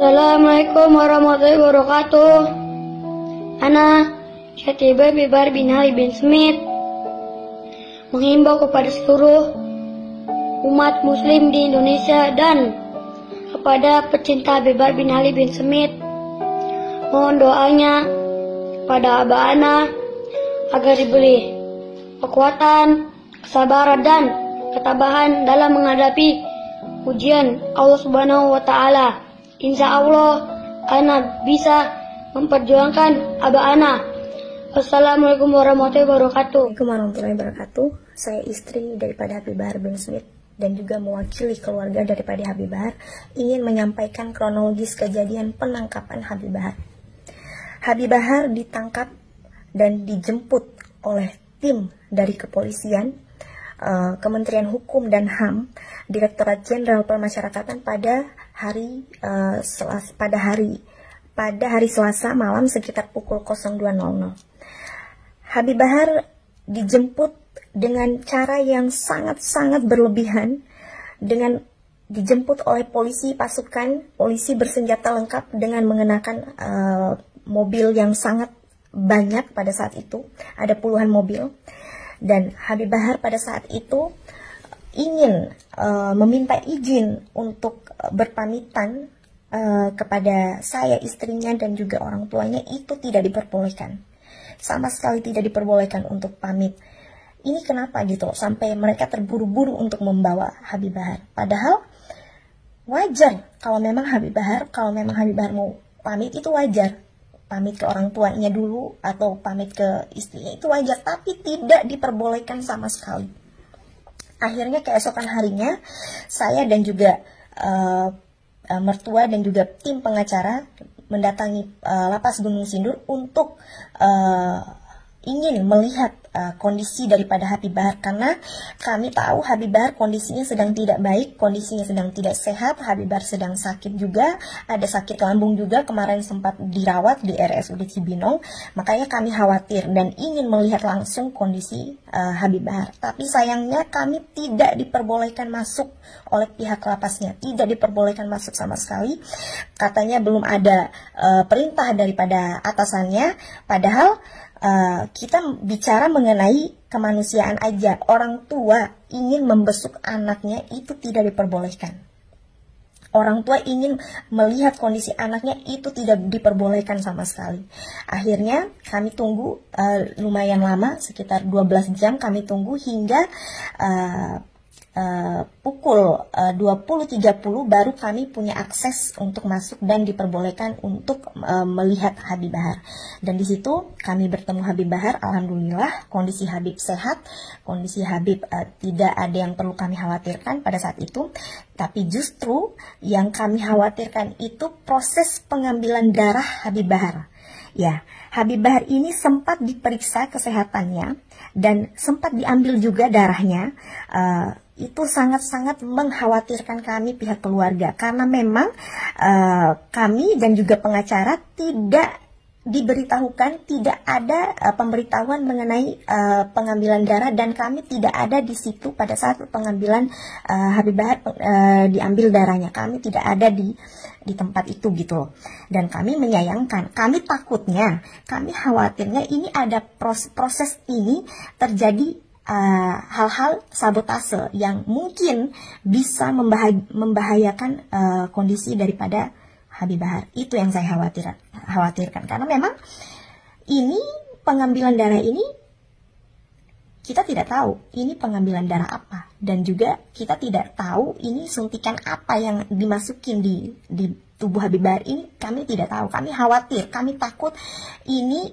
Assalamualaikum warahmatullahi wabarakatuh. Ana Syatiba Bibar bin Ali bin Smith menghimbau kepada seluruh umat muslim di Indonesia dan kepada pecinta Bibar bin Ali bin Smith, mohon doanya kepada Abah Ana agar diberi kekuatan, kesabaran dan ketabahan dalam menghadapi ujian Allah Subhanahu wa Ta'ala. Insya Allah Ana bisa memperjuangkan Abah Ana. Wassalamualaikum warahmatullahi wabarakatuh. Assalamualaikum warahmatullahi wabarakatuh. Saya istri daripada Habib Bahar bin Smith dan juga mewakili keluarga daripada Habib Bahar ingin menyampaikan kronologis kejadian penangkapan Habib Bahar. Habib Bahar ditangkap dan dijemput oleh tim dari kepolisian, Kementerian Hukum dan HAM, Direktorat Jenderal Permasyarakatan pada hari Selasa malam sekitar pukul 02.00. Habib Bahar dijemput dengan cara yang sangat-sangat berlebihan, dengan dijemput oleh polisi polisi bersenjata lengkap dengan mengenakan mobil yang sangat banyak pada saat itu, ada puluhan mobil. Dan Habib Bahar pada saat itu ingin meminta izin untuk berpamitan kepada saya, istrinya, dan juga orang tuanya. Itu tidak diperbolehkan, sama sekali tidak diperbolehkan untuk pamit. Ini kenapa gitu sampai mereka terburu-buru untuk membawa Habib Bahar, padahal wajar kalau memang Habib Bahar mau pamit, itu wajar. Pamit ke orang tuanya dulu atau pamit ke istrinya itu wajar, tapi tidak diperbolehkan sama sekali. Akhirnya keesokan harinya saya dan juga mertua dan juga tim pengacara mendatangi Lapas Gunung Sindur untuk ingin melihat kondisi daripada Habib Bahar, karena kami tahu Habib Bahar kondisinya sedang tidak baik, kondisinya sedang tidak sehat. Habib Bahar sedang sakit juga, ada sakit lambung juga, kemarin sempat dirawat di RSUD Cibinong. Makanya kami khawatir dan ingin melihat langsung kondisi Habib Bahar. Tapi sayangnya kami tidak diperbolehkan masuk oleh pihak lapasnya, tidak diperbolehkan masuk sama sekali. Katanya belum ada perintah daripada atasannya, padahal kita bicara mengenai kemanusiaan aja. Orang tua ingin membesuk anaknya itu tidak diperbolehkan. Orang tua ingin melihat kondisi anaknya itu tidak diperbolehkan sama sekali. Akhirnya kami tunggu lumayan lama, sekitar 12 jam kami tunggu hingga pukul 20.30 baru kami punya akses untuk masuk dan diperbolehkan untuk melihat Habib Bahar. Dan di situ kami bertemu Habib Bahar. Alhamdulillah kondisi Habib sehat, kondisi Habib tidak ada yang perlu kami khawatirkan pada saat itu. Tapi justru yang kami khawatirkan itu proses pengambilan darah Habib Bahar. Ya, Habib Bahar ini sempat diperiksa kesehatannya dan sempat diambil juga darahnya. Itu sangat-sangat mengkhawatirkan kami pihak keluarga, karena memang kami dan juga pengacara tidak diberitahukan, tidak ada pemberitahuan mengenai pengambilan darah, dan kami tidak ada di situ pada saat pengambilan Habib Bahar diambil darahnya. Kami tidak ada di tempat itu gitu loh. Dan kami menyayangkan, kami takutnya, kami khawatirnya ini ada proses ini terjadi hal-hal sabotase yang mungkin bisa membahayakan kondisi daripada Habib Bahar. Itu yang saya khawatirkan, karena memang ini pengambilan darah ini kita tidak tahu ini pengambilan darah apa, dan juga kita tidak tahu ini suntikan apa yang dimasukin di tubuh Habib Bahar ini. Kami tidak tahu, kami khawatir, kami takut ini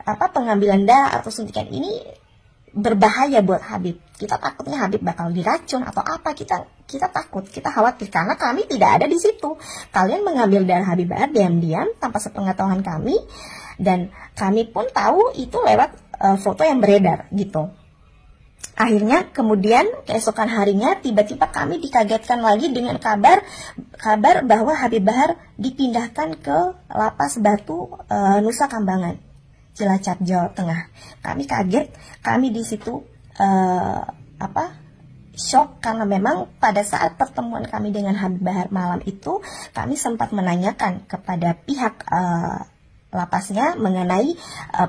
pengambilan darah atau suntikan ini berbahaya buat Habib. Kita takutnya Habib bakal diracun atau apa, kita takut, kita khawatir, karena kami tidak ada di situ. Kalian mengambil darah Habib Bahar diam-diam tanpa sepengetahuan kami, dan kami pun tahu itu lewat foto yang beredar gitu. Akhirnya kemudian keesokan harinya tiba-tiba kami dikagetkan lagi dengan kabar bahwa Habib Bahar dipindahkan ke Lapas Batu Nusa Kambangan, Cilacap, Jawa Tengah. Kami kaget, kami di situ shock karena memang pada saat pertemuan kami dengan Habib Bahar malam itu kami sempat menanyakan kepada pihak lapasnya mengenai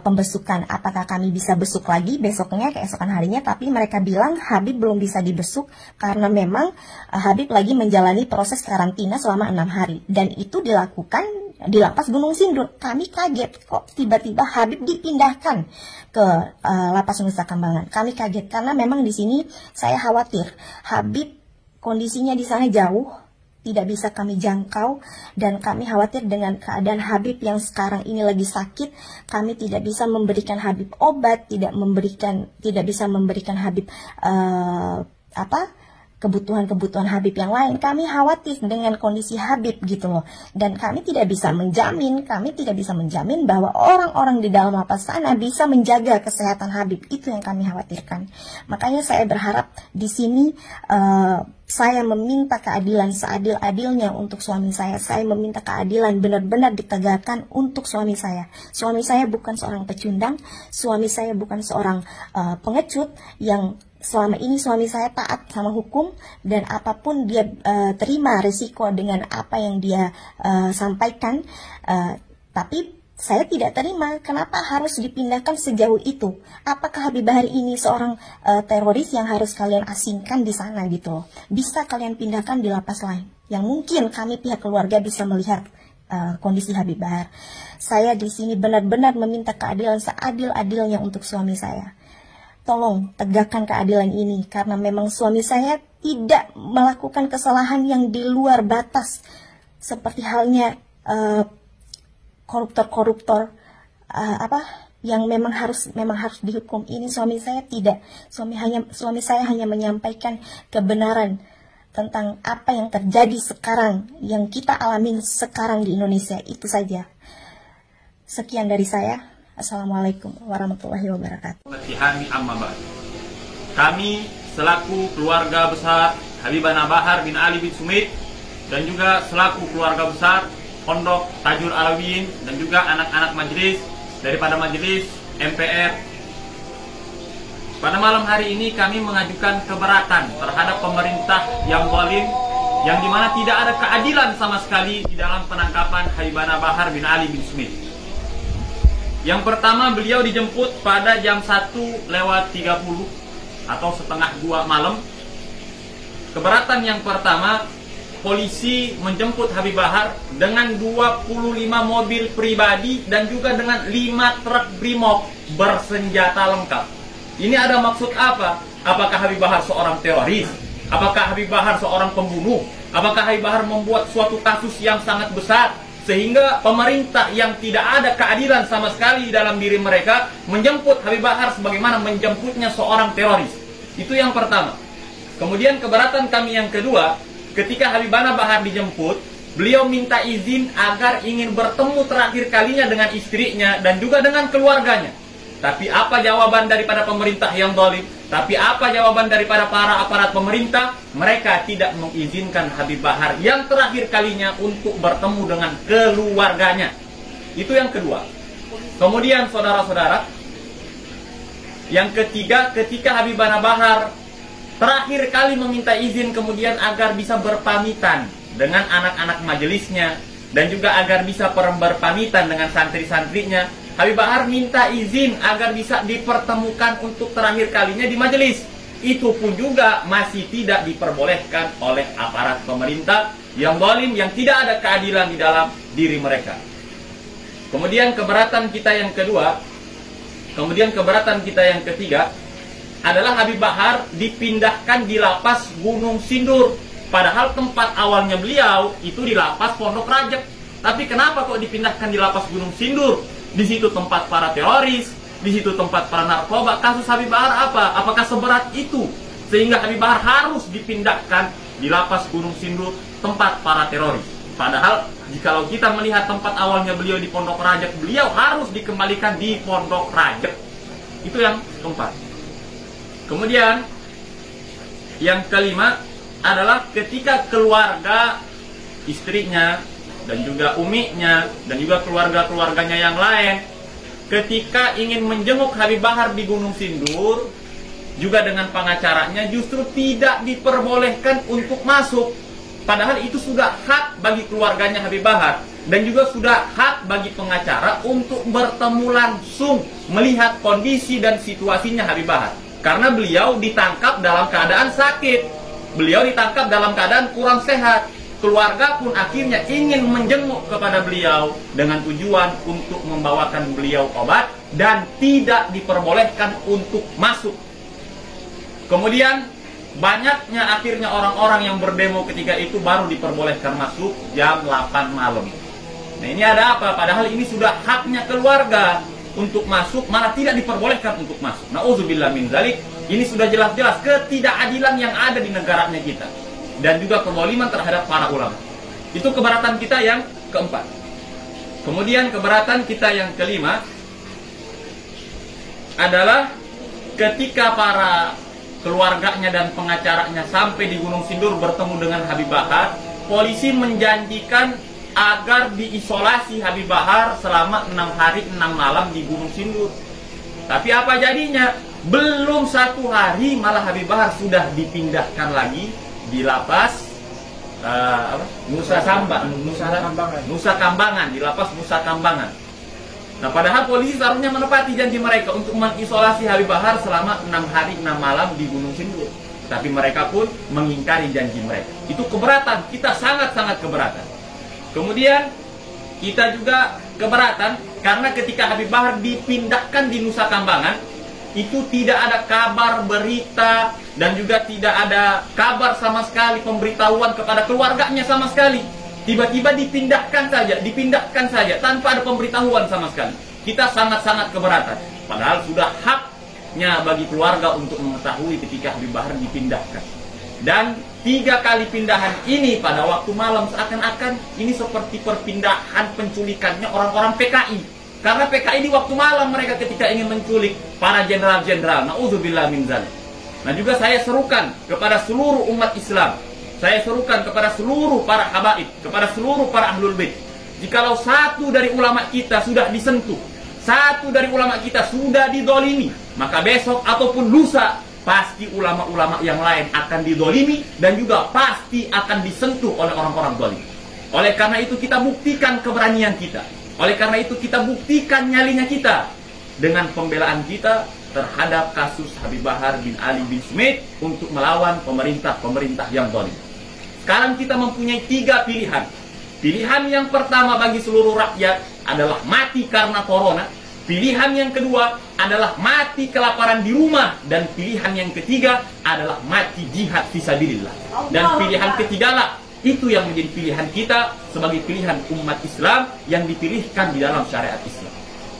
pembesukan, apakah kami bisa besuk lagi besoknya, keesokan harinya, tapi mereka bilang Habib belum bisa dibesuk karena memang Habib lagi menjalani proses karantina selama 6 hari dan itu dilakukan di lapas Gunung Sindur. Kami kaget kok tiba-tiba Habib dipindahkan ke lapas Nusa Kambangan. Kami kaget karena memang di sini saya khawatir Habib kondisinya di sana jauh, tidak bisa kami jangkau, dan kami khawatir dengan keadaan Habib yang sekarang ini lagi sakit. Kami tidak bisa memberikan Habib obat, tidak bisa memberikan Habib kebutuhan Habib yang lain. Kami khawatir dengan kondisi Habib gitu loh. Dan kami tidak bisa menjamin bahwa orang-orang di dalam lapas sana bisa menjaga kesehatan Habib. Itu yang kami khawatirkan. Makanya saya berharap di sini saya meminta keadilan seadil-adilnya untuk suami saya. Saya meminta keadilan benar-benar ditegakkan untuk suami saya. Suami saya bukan seorang pecundang. Suami saya bukan seorang pengecut yang selama ini suami saya taat sama hukum dan apapun dia terima risiko dengan apa yang dia sampaikan. Tapi saya tidak terima, kenapa harus dipindahkan sejauh itu? Apakah Habib Bahar ini seorang teroris yang harus kalian asingkan di sana gitu loh? Bisa kalian pindahkan di lapas lain, yang mungkin kami pihak keluarga bisa melihat kondisi Habib Bahar. Saya di sini benar-benar meminta keadilan seadil-adilnya untuk suami saya. Tolong tegakkan keadilan ini, karena memang suami saya tidak melakukan kesalahan yang di luar batas, seperti halnya koruptor yang memang harus dihukum. Ini suami saya tidak. Suami saya hanya menyampaikan kebenaran tentang apa yang terjadi sekarang, yang kita alamin sekarang di Indonesia. Itu saja. Sekian dari saya. Assalamualaikum warahmatullahi wabarakatuh. Kami selaku keluarga besar Habibana Bahar bin Ali bin Sumit dan juga selaku keluarga besar Pondok Tajul Alawiyyin dan juga anak-anak majelis daripada majelis MPR, pada malam hari ini kami mengajukan keberatan terhadap pemerintah yang zalim, yang dimana tidak ada keadilan sama sekali di dalam penangkapan Habibana Bahar bin Ali bin Sumit. Yang pertama, beliau dijemput pada jam 1:30 atau setengah 2 malam. Keberatan yang pertama, polisi menjemput Habib Bahar dengan 25 mobil pribadi dan juga dengan 5 truk brimob bersenjata lengkap. Ini ada maksud apa? Apakah Habib Bahar seorang teroris? Apakah Habib Bahar seorang pembunuh? Apakah Habib Bahar membuat suatu kasus yang sangat besar sehingga pemerintah yang tidak ada keadilan sama sekali di dalam diri mereka menjemput Habib Bahar sebagaimana menjemputnya seorang teroris? Itu yang pertama. Kemudian keberatan kami yang kedua, ketika Habibana Bahar dijemput, beliau minta izin agar ingin bertemu terakhir kalinya dengan istrinya dan juga dengan keluarganya. Tapi apa jawaban daripada pemerintah yang zalim? Tapi apa jawaban daripada para aparat pemerintah? Mereka tidak mengizinkan Habib Bahar yang terakhir kalinya untuk bertemu dengan keluarganya. Itu yang kedua. Kemudian saudara-saudara, yang ketiga, ketika Habibana Bahar terakhir kali meminta izin kemudian agar bisa berpamitan dengan anak-anak majelisnya dan juga agar bisa berpamitan dengan santri-santrinya, Habib Bahar minta izin agar bisa dipertemukan untuk terakhir kalinya di majelis. Itu pun juga masih tidak diperbolehkan oleh aparat pemerintah yang zalim, yang tidak ada keadilan di dalam diri mereka. Kemudian keberatan kita yang kedua, kemudian keberatan kita yang ketiga adalah Habib Bahar dipindahkan di lapas Gunung Sindur. Padahal tempat awalnya beliau itu di lapas Pondok Rajek. Tapi kenapa kok dipindahkan di lapas Gunung Sindur? Di situ tempat para teroris, di situ tempat para narkoba. Kasus Habib Bahar apa? Apakah seberat itu sehingga Habib Bahar harus dipindahkan di lapas Gunung Sindur, tempat para teroris? Padahal jikalau kita melihat tempat awalnya beliau di Pondok Rajek, beliau harus dikembalikan di Pondok Rajek. Itu yang keempat. Kemudian yang kelima adalah ketika keluarga, istrinya dan juga uminya dan juga keluarga-keluarganya yang lain ketika ingin menjenguk Habib Bahar di Gunung Sindur, juga dengan pengacaranya justru tidak diperbolehkan untuk masuk. Padahal itu sudah hak bagi keluarganya Habib Bahar, dan juga sudah hak bagi pengacara untuk bertemu langsung melihat kondisi dan situasinya Habib Bahar. Karena beliau ditangkap dalam keadaan sakit, beliau ditangkap dalam keadaan kurang sehat. Keluarga pun akhirnya ingin menjenguk kepada beliau dengan tujuan untuk membawakan beliau obat dan tidak diperbolehkan untuk masuk. Kemudian banyaknya akhirnya orang-orang yang berdemo ketika itu baru diperbolehkan masuk jam 8 malam. Nah, ini ada apa? Padahal ini sudah haknya keluarga untuk masuk, malah tidak diperbolehkan untuk masuk. Nauzubillah min dzalik. Ini sudah jelas-jelas ketidakadilan yang ada di negaranya kita, dan juga kezaliman terhadap para ulama. Itu keberatan kita yang keempat. Kemudian keberatan kita yang kelima adalah ketika para keluarganya dan pengacaranya sampai di Gunung Sindur bertemu dengan Habib Bahar, polisi menjanjikan agar diisolasi Habib Bahar selama 6 hari 6 malam di Gunung Sindur. Tapi apa jadinya? Belum 1 hari malah Habib Bahar sudah dipindahkan lagi di lapas Nusa Kambangan, di lapas Nusa Kambangan. Nah, padahal polisi seharusnya menepati janji mereka untuk mengisolasi Habib Bahar selama 6 hari 6 malam di Gunung Sindur. Tapi mereka pun mengingkari janji mereka. Itu keberatan, kita sangat-sangat keberatan. Kemudian kita juga keberatan karena ketika Habib Bahar dipindahkan di Nusa Kambangan, itu tidak ada kabar, berita, dan juga tidak ada kabar sama sekali, pemberitahuan kepada keluarganya sama sekali. Tiba-tiba dipindahkan saja tanpa ada pemberitahuan sama sekali. Kita sangat-sangat keberatan. Padahal sudah haknya bagi keluarga untuk mengetahui ketika Habib Bahar dipindahkan. Dan 3 kali pindahan ini pada waktu malam seakan-akan ini seperti perpindahan penculikannya orang-orang PKI. Karena PKI di waktu malam mereka ketika ingin menculik para jenderal-jenderal. Nauzubillah min dzalik. Nah, juga saya serukan kepada seluruh umat Islam. Saya serukan kepada seluruh para habaib, kepada seluruh para ahlul bait. Jikalau satu dari ulama kita sudah disentuh, satu dari ulama kita sudah didolimi, maka besok ataupun lusa pasti ulama-ulama yang lain akan didolimi dan juga pasti akan disentuh oleh orang-orang dolim. Oleh karena itu kita buktikan keberanian kita. Oleh karena itu kita buktikan nyalinya kita dengan pembelaan kita terhadap kasus Habib Bahar bin Ali bin Smith untuk melawan pemerintah yang dolim. Sekarang kita mempunyai 3 pilihan. Pilihan yang pertama bagi seluruh rakyat adalah mati karena corona. Pilihan yang kedua adalah mati kelaparan di rumah. Dan pilihan yang ketiga adalah mati jihad fisabilillah. Dan pilihan ketigalah itu yang menjadi pilihan kita sebagai pilihan umat Islam yang dipilihkan di dalam syariat Islam.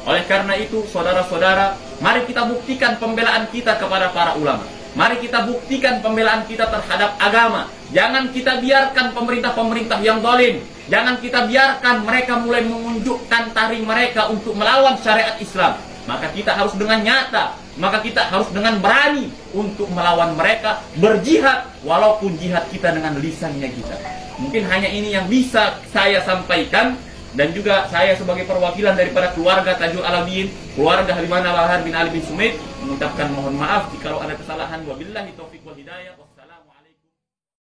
Oleh karena itu, saudara-saudara, mari kita buktikan pembelaan kita kepada para ulama. Mari kita buktikan pembelaan kita terhadap agama. Jangan kita biarkan pemerintah-pemerintah yang zalim. Jangan kita biarkan mereka mulai menunjukkan taring mereka untuk melawan syariat Islam. Maka kita harus dengan nyata, maka kita harus dengan berani untuk melawan mereka, berjihad, walaupun jihad kita dengan lisannya kita. Mungkin hanya ini yang bisa saya sampaikan. Dan juga saya sebagai perwakilan daripada keluarga Tajul Alamin, keluarga Habib Bahar bin Ali bin Smith, mengucapkan mohon maaf jika ada kesalahan. Wabillahi taufiq wal hidayah.